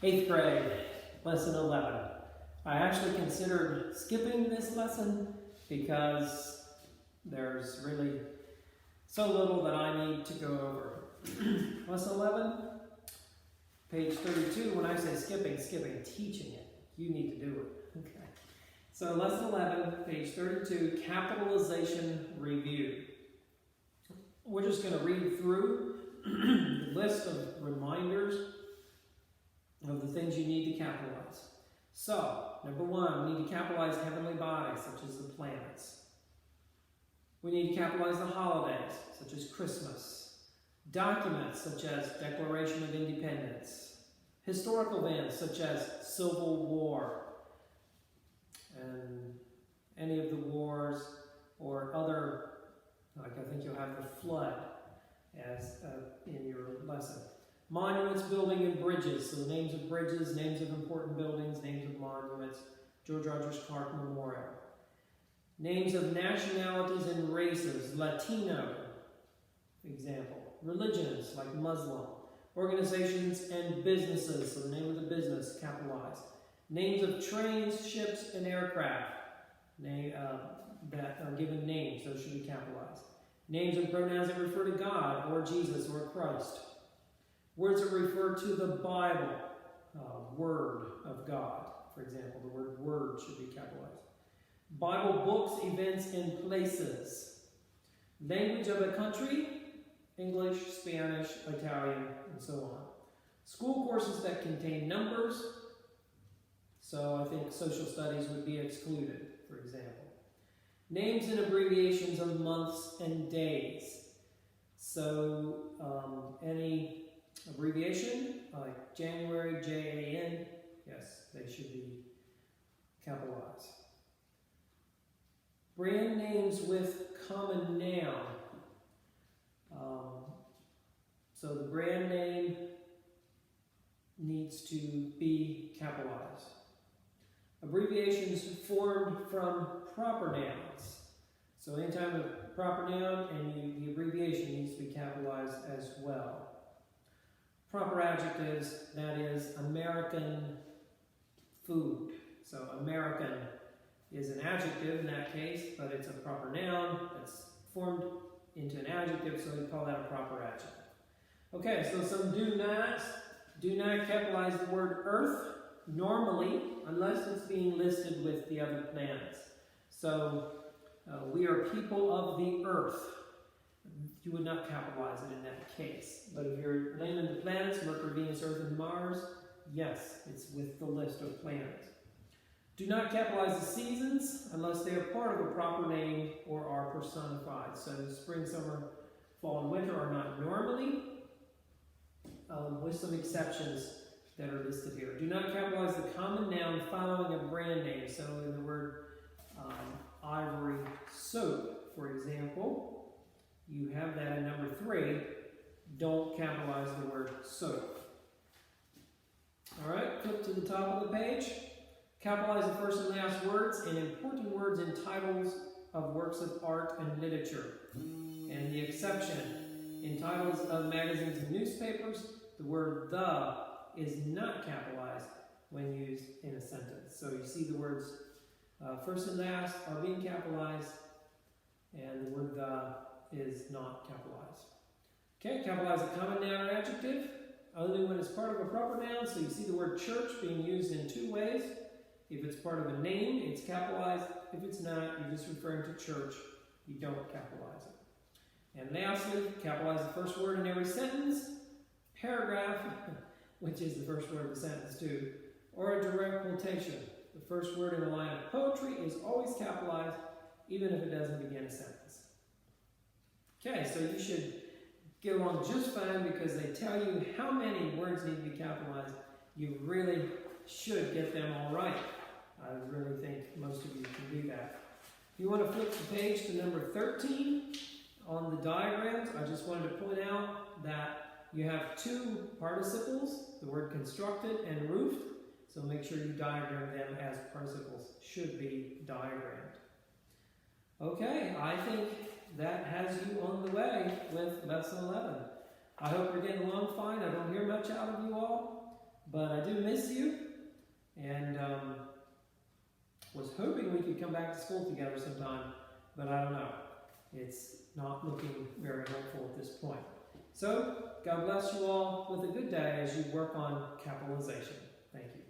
8th grade, lesson 11. I actually considered skipping this lesson because there's really so little that I need to go over. Lesson 11, page 32. When I say skipping, teaching it. You need to do it. Okay. So lesson 11, page 32, capitalization review. We're just going to read through the list of reminders of the things you need to capitalize. So, number 1, we need to capitalize heavenly bodies, such as the planets. We need to capitalize the holidays, such as Christmas. Documents, such as Declaration of Independence. Historical events, such as Civil War, and any of the wars, or other, like I think you'll have the flood as in your lesson. Monuments, building, and bridges. So the names of bridges, names of important buildings, names of monuments. George Rogers Clark Memorial. Names of nationalities and races. Latino, for example. Religions, like Muslim. Organizations and businesses. So the name of the business, capitalized. Names of trains, ships, and aircraft. That are given names. Those should be capitalized. Names and pronouns that refer to God, or Jesus, or Christ. Words that refer to the Bible, Word of God, for example. The word word should be capitalized. Bible books, events, and places. Language of a country, English, Spanish, Italian, and so on. School courses that contain numbers, so I think social studies would be excluded, for example. Names and abbreviations of months and days. So any abbreviation, like January, Jan, yes, they should be capitalized. Brand names with common noun. So the brand name needs to be capitalized. Abbreviations formed from proper nouns. So anytime a proper noun and the abbreviation needs to be capitalized as well. Proper adjectives, that is American food. So American is an adjective in that case, but it's a proper noun that's formed into an adjective, so we call that a proper adjective. Okay, so some do nots. Do not capitalize the word earth normally, unless it's being listed with the other planets. So we are people of the earth. You would not capitalize it in that case. But if you're naming the planets, Mercury, Venus, Earth, and Mars, yes, it's with the list of planets. Do not capitalize the seasons unless they are part of a proper name or are personified. So spring, summer, fall, and winter are not normally, with some exceptions that are listed here. Do not capitalize the common noun following a brand name. So in the word ivory soap, for example, you have that in number 3. Don't capitalize the word soap. All right, flip to the top of the page. Capitalize the first and last words and important words in titles of works of art and literature. And the exception, in titles of magazines and newspapers, the word the is not capitalized when used in a sentence. So you see the words first and last are being capitalized, and the word the is not capitalized. Okay, capitalize a common noun or adjective only when it's part of a proper noun. So you see the word church being used in 2 ways. If it's part of a name, it's capitalized. If it's not, you're just referring to church. You don't capitalize it. And lastly, capitalize the first word in every sentence, paragraph, which is the first word of the sentence too, or a direct quotation. The first word in a line of poetry is always capitalized, even if it doesn't begin a sentence. Okay, so you should get along just fine because they tell you how many words need to be capitalized. You really should get them all right. I really think most of you can do that. If you want to flip the page to number 13 on the diagrams, I just wanted to point out that you have 2 participles, the word constructed and roofed, so make sure you diagram them as participles should be diagrammed. Okay, I think that has you on the way with lesson 11. I hope you're getting along fine. I don't hear much out of you all. But I do miss you, and was hoping we could come back to school together sometime, but I don't know. It's not looking very hopeful at this point. So, God bless you all with a good day as you work on capitalization. Thank you.